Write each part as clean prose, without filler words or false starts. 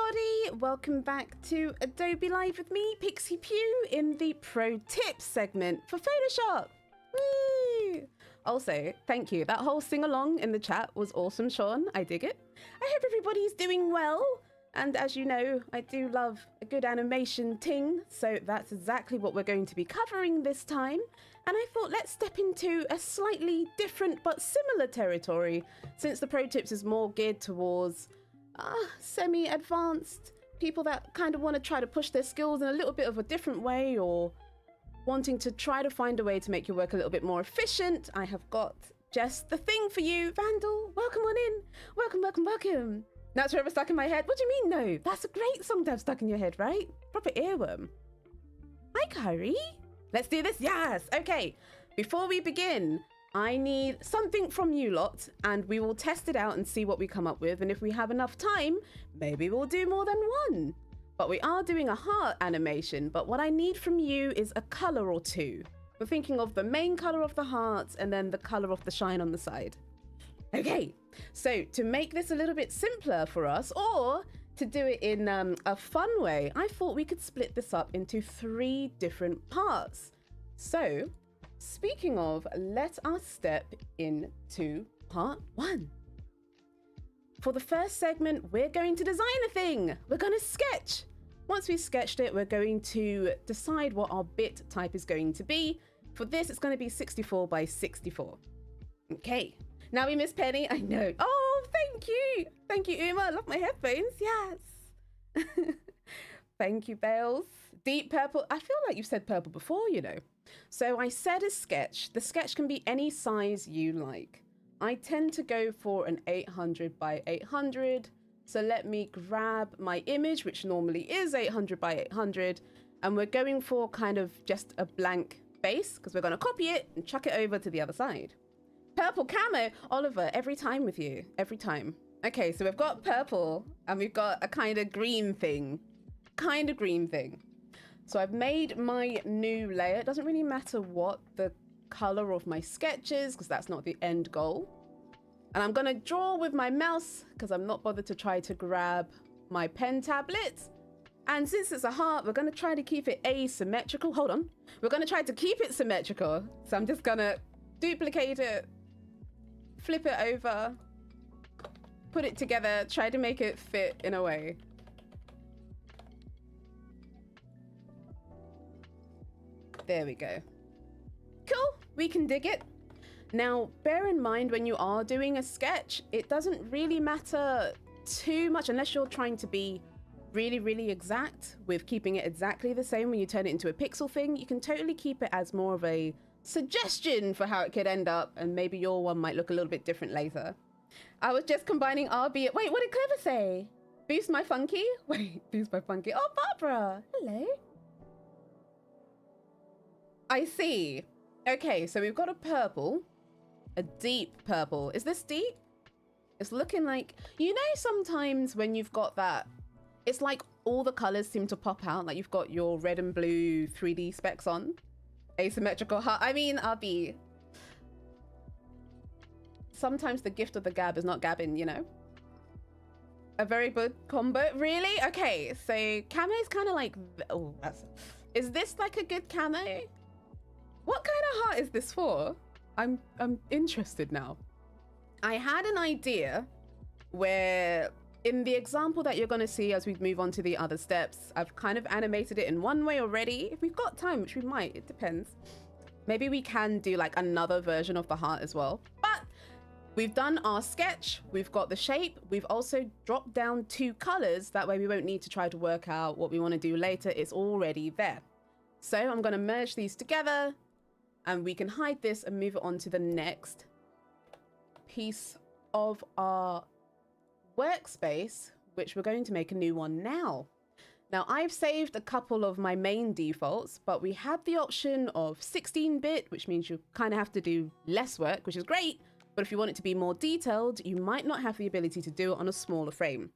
everybody! Welcome back to Adobe Live with me, Pixipui, in the Pro Tips segment for Photoshop. Woo! Also, thank you. That whole sing-along in the chat was awesome, Sean. I dig it. I hope everybody's doing well. And as you know, I do love a good animation ting, so that's exactly what we're going to be covering this time. And I thought let's step into a slightly different but similar territory, since the Pro Tips is more geared towards semi-advanced people that kind of want to try to push their skills in a little bit of a different way, or wanting to try to find a way to make your work a little bit more efficient. I have got just the thing for you. Vandal, welcome on in. Welcome, welcome, welcome. That's forever stuck in my head. What do you mean, no? That's a great song to have stuck in your head, right? Proper earworm. Hi, Kyrie. Let's do this. Yes. Okay. Before we begin, I need something from you lot, and we will test it out and see what we come up with. And if we have enough time, maybe we'll do more than one. But we are doing a heart animation. But what I need from you is a color or two. We're thinking of the main color of the heart and then the color of the shine on the side. Okay, so to make this a little bit simpler for us, or to do it in a fun way, I thought we could split this up into 3 different parts. So, speaking of, let us step into part 1. For the first segment, we're going to design a thing. We're going to sketch. Once we've sketched it, we're going to decide what our bit type is going to be. For this, it's going to be 64 by 64. Okay. Now we miss Penny. I know. Oh, thank you. Thank you, Uma. I love my headphones. Yes. Thank you, Bales. Deep purple. I feel like you've said purple before, you know. So I said a sketch. The sketch can be any size you like. I tend to go for an 800 by 800. So let me grab my image, which normally is 800 by 800. And we're going for kind of just a blank base, because we're going to copy it and chuck it over to the other side. Purple camo. Oliver, every time with you. Every time. Okay, so we've got purple and we've got a kind of green thing. Kind of green thing. So I've made my new layer. It doesn't really matter what the color of my sketch is, because that's not the end goal. And I'm going to draw with my mouse, because I'm not bothered to try to grab my pen tablet. And since it's a heart, we're going to try to keep it asymmetrical. Hold on. We're going to try to keep it symmetrical. So I'm just going to duplicate it, flip it over, put it together, try to make it fit in a way. There we go. Cool, we can dig it. Now, bear in mind when you are doing a sketch, it doesn't really matter too much unless you're trying to be really, really exact with keeping it exactly the same when you turn it into a pixel thing. You can totally keep it as more of a suggestion for how it could end up, and maybe your one might look a little bit different later. I was just combining RB. Wait, what did Clever say? Boost my funky? Wait, boost my funky. Oh, Barbara. Hello. I see. Okay, so we've got a purple, a deep purple. Is this deep? It's looking like, you know, sometimes when you've got that, it's like all the colors seem to pop out, like you've got your red and blue 3D specs on. Asymmetrical heart. I mean, RB. Sometimes the gift of the gab is not gabbing, you know? A very good combo. Really? Okay, so camo is kind of like, oh, that's, is this like a good camo? What kind of heart is this for? I'm interested now. I had an idea where in the example that you're going to see as we move on to the other steps, I've kind of animated it in one way already. If we've got time, which we might, it depends. Maybe we can do like another version of the heart as well. But we've done our sketch. We've got the shape. We've also dropped down 2 colors. That way we won't need to try to work out what we want to do later. It's already there. So I'm going to merge these together and we can hide this and move it on to the next piece of our workspace, which we're going to make a new one now. Now I've saved a couple of my main defaults, but we have the option of 16-bit, which means you kind of have to do less work, which is great. But if you want it to be more detailed, you might not have the ability to do it on a smaller frame.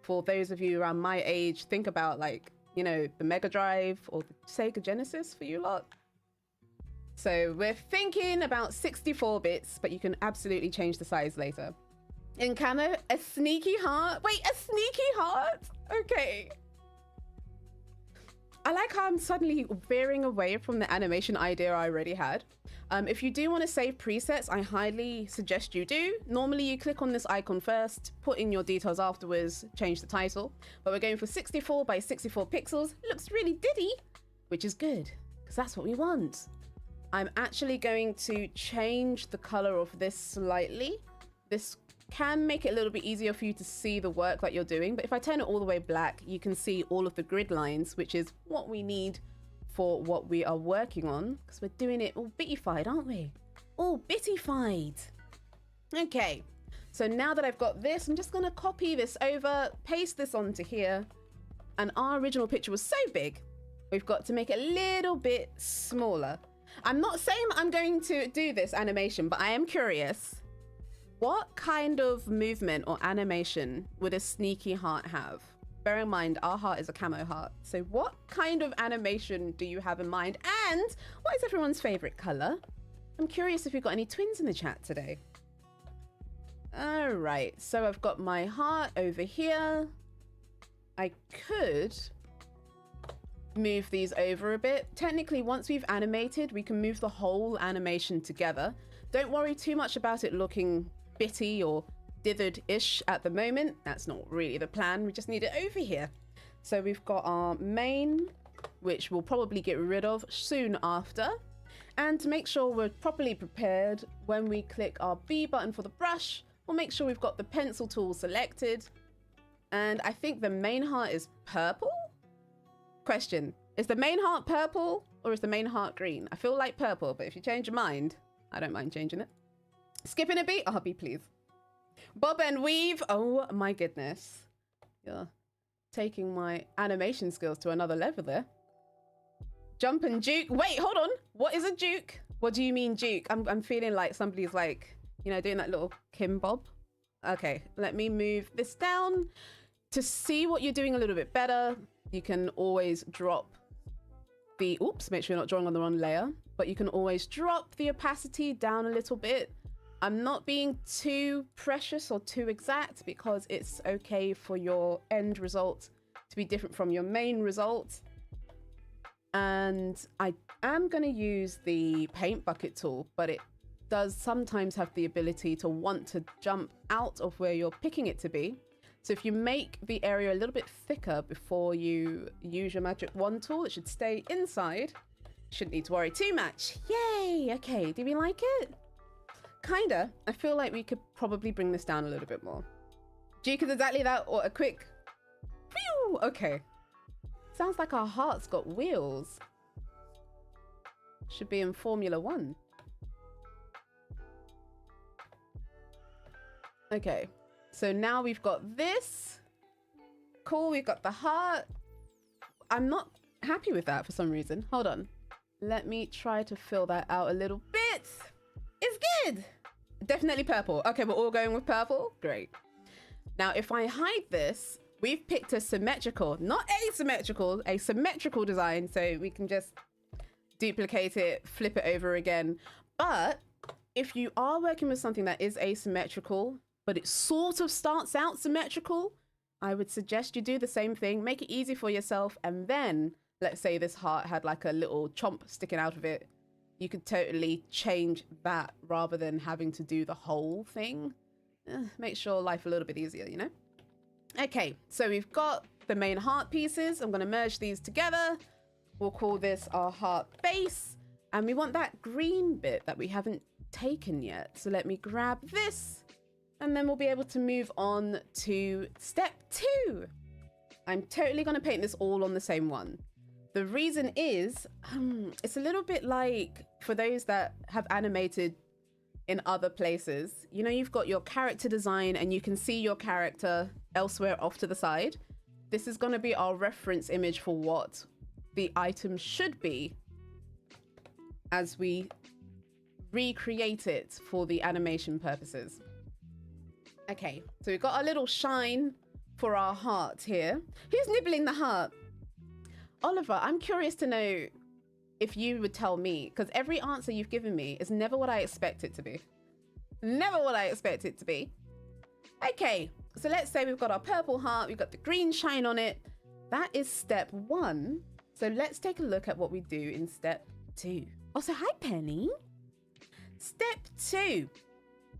For those of you around my age, think about like, you know, the Mega Drive or the Sega Genesis for you lot. So we're thinking about 64 bits, but you can absolutely change the size later. In camo, a sneaky heart. Wait, a sneaky heart? Okay. I like how I'm suddenly veering away from the animation idea I already had. If you do want to save presets, I highly suggest you do. Normally you click on this icon first, put in your details afterwards, change the title. But we're going for 64 by 64 pixels. It looks really diddy, which is good, because that's what we want. I'm actually going to change the color of this slightly. This can make it a little bit easier for you to see the work that you're doing. But if I turn it all the way black, you can see all of the grid lines, which is what we need for what we are working on, because we're doing it all bittified, aren't we? All bittified. Okay, so now that I've got this, I'm just gonna copy this over, paste this onto here. And our original picture was so big, we've got to make it a little bit smaller. I'm not saying I'm going to do this animation, but I am curious. What kind of movement or animation would a sneaky heart have? Bear in mind, our heart is a camo heart. So what kind of animation do you have in mind? And what is everyone's favorite color? I'm curious if you've got any twins in the chat today. All right, so I've got my heart over here. I could move these over a bit. Technically, once we've animated, we can move the whole animation together. Don't worry too much about it looking bitty or dithered-ish at the moment. That's not really the plan. We just need it over here. So we've got our main, which we'll probably get rid of soon after. And to make sure we're properly prepared, when we click our B button for the brush, we'll make sure we've got the pencil tool selected. And I think the main heart is purple? Question, is the main heart purple or is the main heart green? I feel like purple, but if you change your mind, I don't mind changing it. Skipping a beat? Oh, be please. Bob and weave. Oh my goodness. Yeah. Taking my animation skills to another level there. Jump and juke. Wait, hold on. What is a juke? What do you mean juke? I'm feeling like somebody's like, you know, doing that little Kim Bob. Okay, let me move this down. To see what you're doing a little bit better, you can always drop the, oops, make sure you're not drawing on the wrong layer, but you can always drop the opacity down a little bit. I'm not being too precious or too exact because it's okay for your end result to be different from your main result. And I am going to use the paint bucket tool, but it does sometimes have the ability to want to jump out of where you're picking it to be. So if you make the area a little bit thicker before you use your magic wand tool, it should stay inside. Shouldn't need to worry too much. Yay! Okay, do we like it? Kinda. I feel like we could probably bring this down a little bit more. Juke is exactly that, or a quick... Phew! Okay. Sounds like our heart's got wheels. Should be in Formula 1. Okay. So now we've got this. Cool, we've got the heart. I'm not happy with that for some reason. Hold on. Let me try to fill that out a little bit. It's good. Definitely purple. Okay, we're all going with purple. Great. Now, if I hide this, we've picked a symmetrical, not asymmetrical, a symmetrical design. So we can just duplicate it, flip it over again. But if you are working with something that is asymmetrical, but it sort of starts out symmetrical, I would suggest you do the same thing. Make it easy for yourself. And then, let's say this heart had like a little chomp sticking out of it. You could totally change that rather than having to do the whole thing. Make sure life a little bit easier, you know? Okay, so we've got the main heart pieces. I'm gonna merge these together. We'll call this our heart base. And we want that green bit that we haven't taken yet. So let me grab this and then we'll be able to move on to step 2. I'm totally gonna paint this all on the same one. The reason is, it's a little bit like for those that have animated in other places, you know, you've got your character design and you can see your character elsewhere off to the side. This is going to be our reference image for what the item should be as we recreate it for the animation purposes. Okay, so we've got our little shine for our heart here. Who's nibbling the heart? Oliver, I'm curious to know if you would tell me, because every answer you've given me is never what I expect it to be. Never what I expect it to be. Okay, So let's say we've got our purple heart, we've got the green shine on it. That is step 1. So let's take a look at what we do in step 2. Also, hi, Penny. Step 2.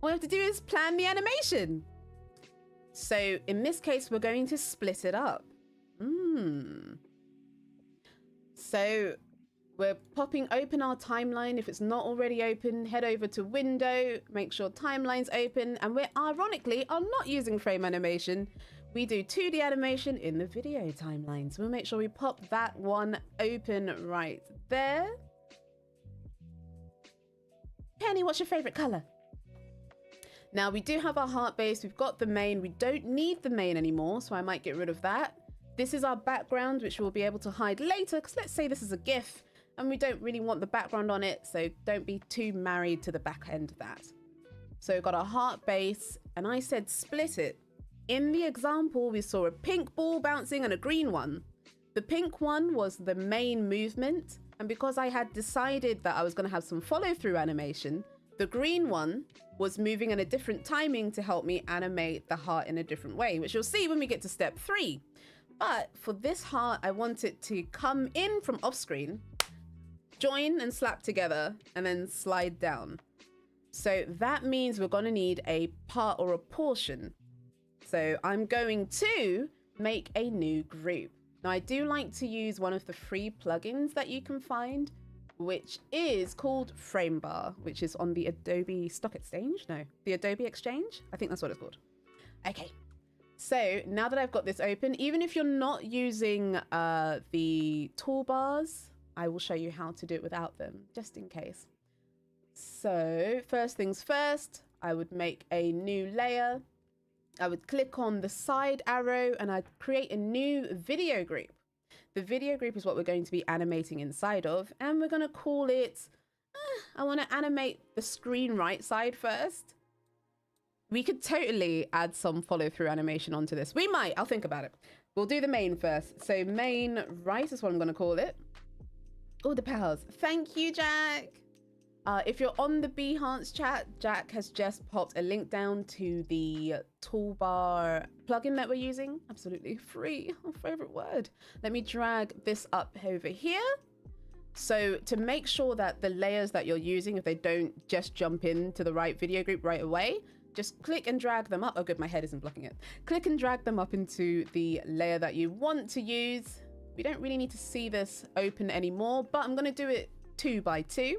All we have to do is plan the animation. So in this case, we're going to split it up. So we're popping open our timeline. If it's not already open, head over to window, make sure timeline's open. And we're ironically are not using frame animation. We do 2D animation in the video timeline. So we'll make sure we pop that one open right there. Penny, what's your favorite color? Now we do have our heart base. We've got the main. We don't need the main anymore, so I might get rid of that. This is our background, which we'll be able to hide later, because let's say this is a GIF and we don't really want the background on it, so don't be too married to the back end of that. So we've got our heart base, and I said split it. In the example, we saw a pink ball bouncing and a green one. The pink one was the main movement, and because I had decided that I was going to have some follow-through animation, the green one was moving in a different timing to help me animate the heart in a different way, which you'll see when we get to step 3. But for this heart, I want it to come in from off screen, join and slap together, and then slide down. So that means we're going to need a part or a portion. So I'm going to make a new group. Now I do like to use one of the free plugins that you can find, which is called Framebar, which is on the Adobe Stock Exchange. No, the Adobe Exchange. I think that's what it's called. Okay. So now that I've got this open, even if you're not using the toolbars, I will show you how to do it without them, just in case. So first things first, I would make a new layer. I would click on the side arrow and I'd create a new video group. The video group is what we're going to be animating inside of, and we're going to call it, I want to animate the screen right side first. We could totally add some follow through animation onto this. We might, I'll think about it. We'll do the main first. So main right is what I'm going to call it. Oh, the pals. Thank you, Jack. If you're on the Behance chat, Jack has just popped a link down to the toolbar plugin that we're using. Absolutely free. My favorite word. Let me drag this up over here. So to make sure that the layers that you're using, if they don't just jump into the right video group right away, just click and drag them up. Oh, good. My head isn't blocking it. Click and drag them up into the layer that you want to use. We don't really need to see this open anymore, but I'm going to do it 2 by 2.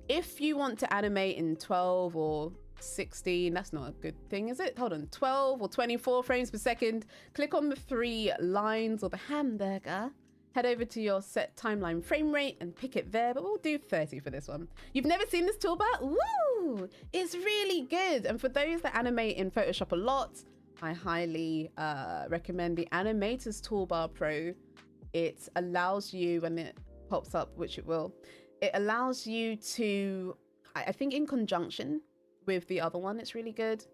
If you want to animate in 12 or 16, that's not a good thing, is it? Hold on, 12 or 24 frames per second. Click on the 3 lines or the hamburger. Head over to your set timeline frame rate and pick it there, but we'll do 30 for this one. You've never seen this toolbar? Woo! It's really good. And for those that animate in Photoshop a lot, I highly recommend the Animators Toolbar Pro. It allows you, when it pops up, which it will, it allows you to, I think in conjunction with the other one, it's really good.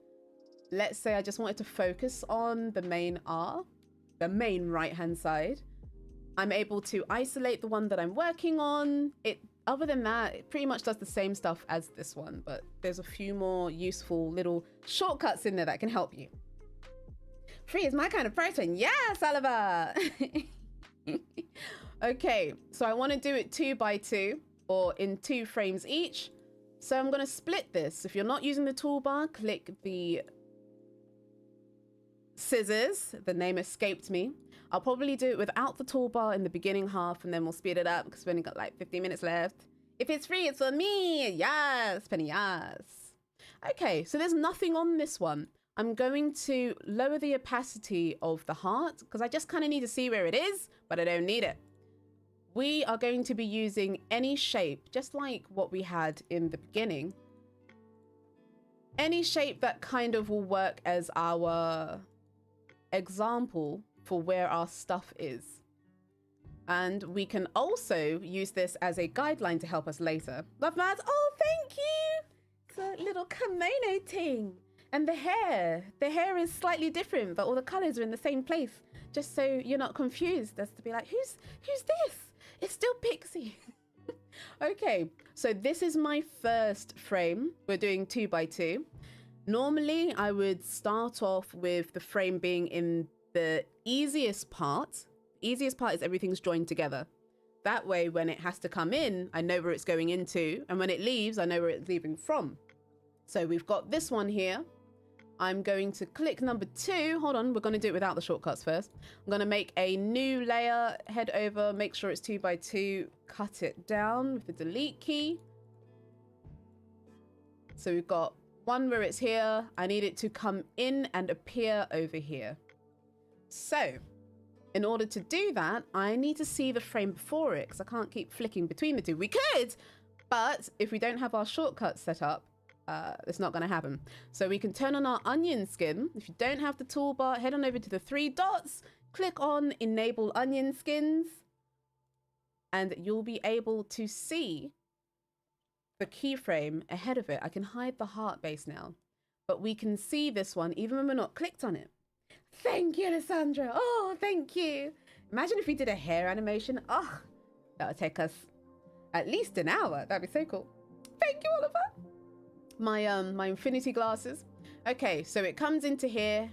Let's say I just wanted to focus on the main R, the main right-hand side. I'm able to isolate the one that I'm working on. Other than that, it pretty much does the same stuff as this one, but there's a few more useful little shortcuts in there that can help you. Free is my kind of person. Yes, Oliver. Okay, so I want to do it 2 by 2 or in 2 frames each. So I'm going to split this. If you're not using the toolbar, click the scissors. The name escaped me. I'll probably do it without the toolbar in the beginning half, and then we'll speed it up because we've only got like 15 minutes left. If it's free, it's for me. Yes, Penny, yes. Okay, so there's nothing on this one. I'm going to lower the opacity of the heart because I just kind of need to see where it is, but I don't need it. We are going to be using any shape, just like what we had in the beginning. Any shape that kind of will work as our example for where our stuff is. And we can also use this as a guideline to help us later. Love Mads, oh, thank you. It's a little kimono thing. And the hair is slightly different, but all the colors are in the same place. Just so you're not confused as to be like, who's this? It's still Pixie. Okay, so this is my first frame. We're doing 2 by 2. Normally, I would start off with the frame being in the easiest part. Easiest part is everything's joined together. That way, when it has to come in, I know where it's going into. And when it leaves, I know where it's leaving from. So we've got this one here. I'm going to click number 2. Hold on, we're going to do it without the shortcuts first. I'm going to make a new layer, head over, make sure it's 2 by 2, cut it down with the delete key. So we've got one where it's here. I need it to come in and appear over here. So in order to do that, I need to see the frame before it because I can't keep flicking between the two. We could, but if we don't have our shortcuts set up, it's not going to happen. So we can turn on our onion skin. If you don't have the toolbar, head on over to the 3 dots, click on enable onion skins, and you'll be able to see the keyframe ahead of it. I can hide the heart base now, but we can see this one even when we're not clicked on it. Thank you, Lissandra. Oh, thank you. Imagine if we did a hair animation. Oh, that would take us at least an hour. That'd be so cool. Thank you, Oliver. My infinity glasses. Okay, so it comes into here.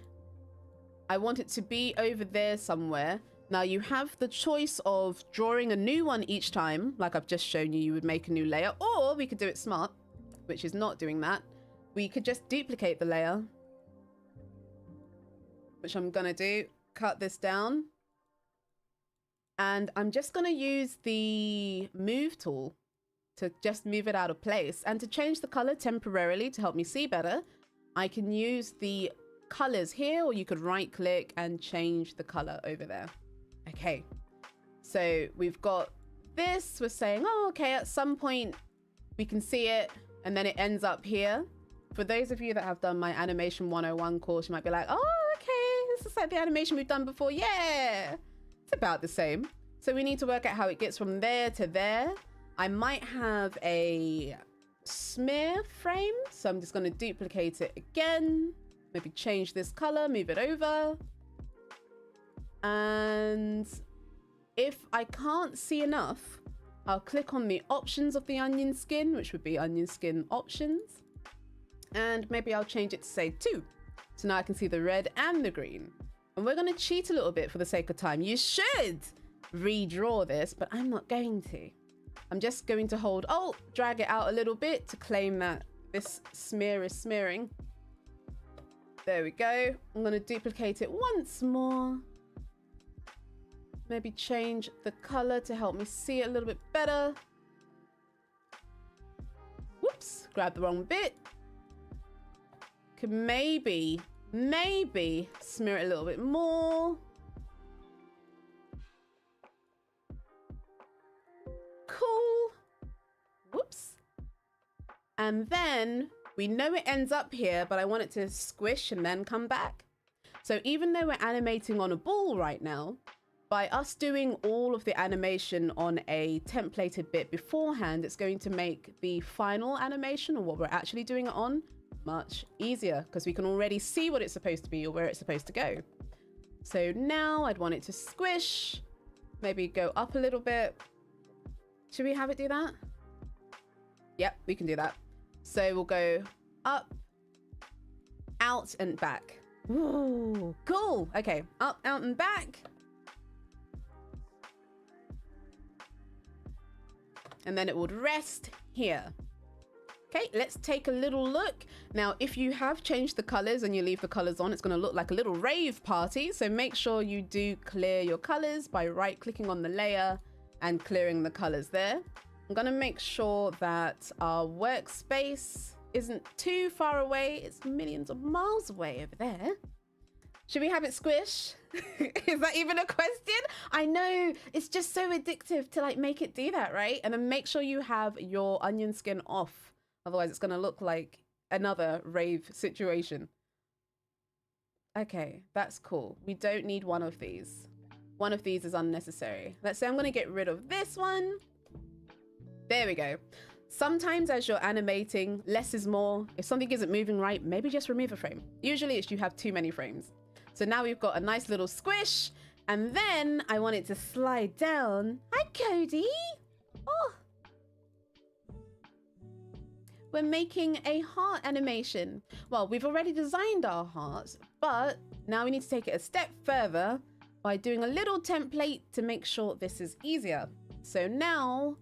I want it to be over there somewhere. Now you have the choice of drawing a new one each time, like I've just shown you. You would make a new layer, or we could do it smart, which is not doing that. We could just duplicate the layer, which I'm gonna do. Cut this down, and I'm just gonna use the move tool to just move it out of place. And to change the color temporarily to help me see better, I can use the colors here, or you could right click and change the color over there. Okay, so we've got this. We're saying, oh, okay, at some point we can see it, and then it ends up here. For those of you that have done my animation 101 course, you might be like, oh, okay, this is like the animation we've done before. Yeah, it's about the same. So we need to work out how it gets from there to there. I might have a smear frame, so I'm just going to duplicate it again. Maybe change this color, move it over. And if I can't see enough, I'll click on the options of the onion skin, which would be onion skin options. And maybe I'll change it to say 2. So now I can see the red and the green. And we're going to cheat a little bit for the sake of time. You should redraw this, but I'm not going to. I'm just going to hold Alt, drag it out a little bit to claim that this smear is smearing. There we go. I'm going to duplicate it once more. Maybe change the color to help me see it a little bit better. Whoops, grab the wrong bit. Could maybe smear it a little bit more. Cool. Whoops. And then we know it ends up here, but I want it to squish and then come back. So even though we're animating on a ball right now, by us doing all of the animation on a templated bit beforehand, it's going to make the final animation, or what we're actually doing it on, much easier, because we can already see what it's supposed to be or where it's supposed to go. So now I'd want it to squish, maybe go up a little bit. Should we have it do that? Yep, we can do that. So we'll go up, out, and back. Ooh, cool. Okay, up, out, and back. And then it would rest here. Okay, let's take a little look. Now, if you have changed the colors and you leave the colors on, it's going to look like a little rave party. So make sure you do clear your colors by right-clicking on the layer and clearing the colors there. I'm going to make sure that our workspace isn't too far away. It's millions of miles away over there. Should we have it squish? Is that even a question? I know, it's just so addictive to like make it do that, right? And then make sure you have your onion skin off. Otherwise it's gonna look like another rave situation. Okay, that's cool. We don't need one of these. One of these is unnecessary. Let's say I'm gonna get rid of this one. There we go. Sometimes as you're animating, less is more. If something isn't moving right, maybe just remove a frame. Usually it's you have too many frames. So now we've got a nice little squish, and then I want it to slide down. Hi, Cody. Oh. we're making a heart animation. Well, we've already designed our hearts, but now we need to take it a step further by doing a little template to make sure this is easier. So now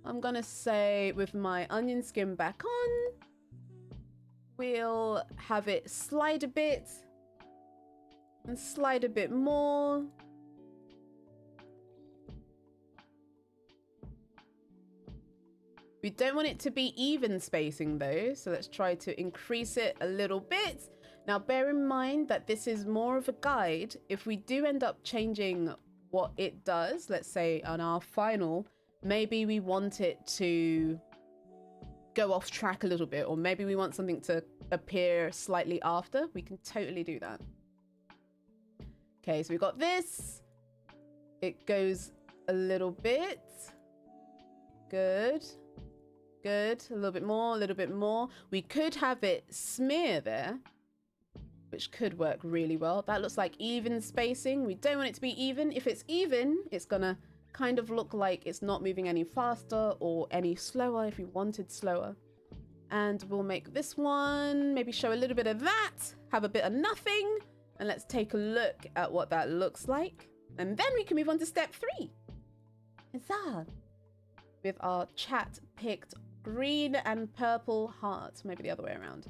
I'm gonna say with my onion skin back on, we'll have it slide a bit and slide a bit more. We don't want it to be even spacing though, so let's try to increase it a little bit. Now bear in mind that this is more of a guide. If we do end up changing what it does, let's say on our final, maybe we want it to go off track a little bit, or maybe we want something to appear slightly after, we can totally do that. Okay, so we've got this. It goes a little bit. Good. Good. A little bit more, a little bit more. We could have it smear there, which could work really well. That looks like even spacing. We don't want it to be even. If it's even, it's gonna kind of look like it's not moving any faster or any slower if you wanted slower. And we'll make this one, maybe show a little bit of that, have a bit of nothing, and let's take a look at what that looks like. And then we can move on to step 3. Huzzah! With our chat picked green and purple hearts, maybe the other way around.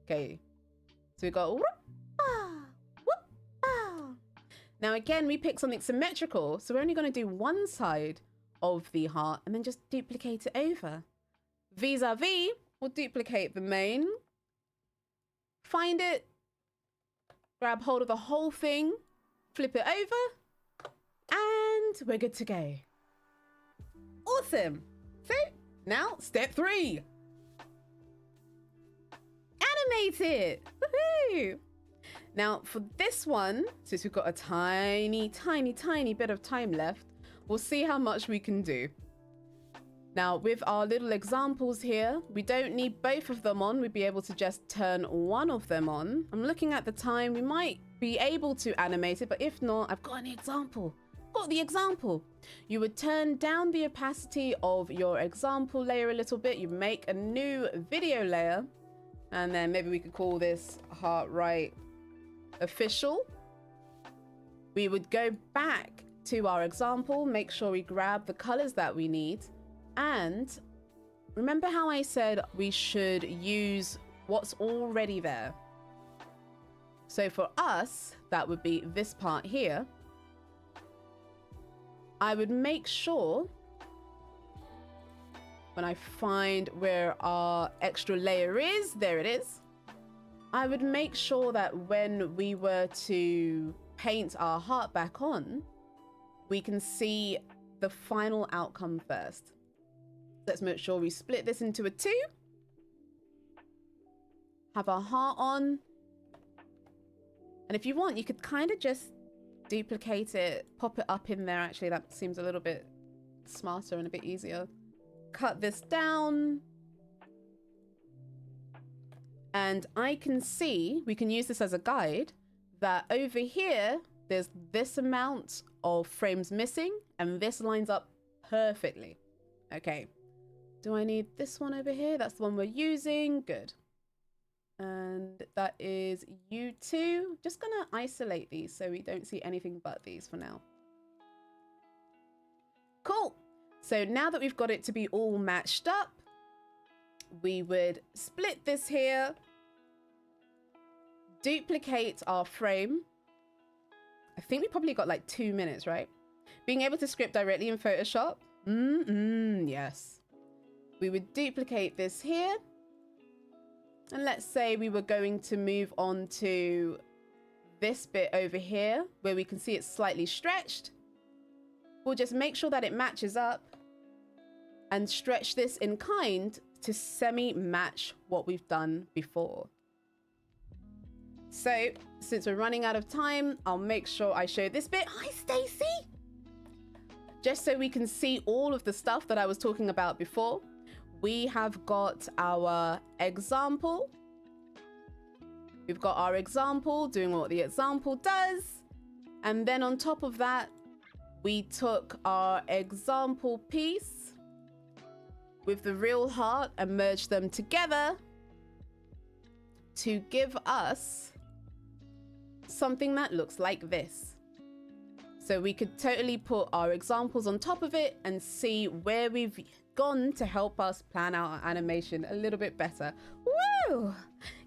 Okay, so we got whoop, ah, whoop, ah. Now again, we pick something symmetrical, so we're only going to do one side of the heart and then just duplicate it over. Vis-a-vis, we'll duplicate the main, find it, grab hold of the whole thing, flip it over, and we're good to go. Awesome. So now step 3. Animate it. Woohoo! Now for this one, since we've got a tiny bit of time left, we'll see how much we can do. Now with our little examples here, we don't need both of them on. We'd be able to just turn one of them on. I'm looking at the time. We might be able to animate it, but if not, I've got an example. Got the example. You would turn down the opacity of your example layer a little bit. You make a new video layer, and then maybe we could call this heart right official. We would go back to our example, make sure we grab the colors that we need, and remember how I said we should use what's already there. So for us, that would be this part here. I would make sure when I find where our extra layer is, there it is. I would make sure that when we were to paint our heart back on, we can see the final outcome first. Let's make sure we split this into a 2. Have our heart on. And if you want, you could kind of just duplicate it, pop it up in there. Actually, that seems a little bit smarter and a bit easier. Cut this down. And I can see, we can use this as a guide, that over here, there's this amount of frames missing, and this lines up perfectly. Okay. Do I need this one over here? That's the one we're using. Good. And that is U2. Just gonna isolate these so we don't see anything but these for now. Cool. So now that we've got it to be all matched up, we would split this here, duplicate our frame. I think we probably got like 2 minutes, right? Being able to script directly in Photoshop. Yes. We would duplicate this here. And let's say we were going to move on to this bit over here where we can see it's slightly stretched. We'll just make sure that it matches up and stretch this in kind to semi-match what we've done before. So since we're running out of time, I'll make sure I show this bit. Hi, Stacy. Just so we can see all of the stuff that I was talking about before. We have got our example. We've got our example doing what the example does. And then on top of that, we took our example piece with the real heart and merge them together to give us something that looks like this. So we could totally put our examples on top of it and see where we've gone to help us plan out our animation a little bit better. Woo!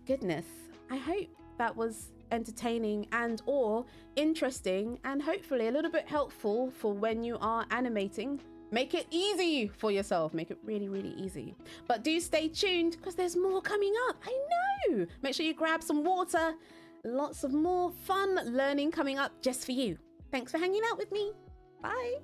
Goodness. I hope that was entertaining and or interesting and hopefully a little bit helpful for when you are animating. Make it easy for yourself. Make it really, really easy. But do stay tuned because there's more coming up. I know. Make sure you grab some water. Lots of more fun learning coming up just for you. Thanks for hanging out with me. Bye.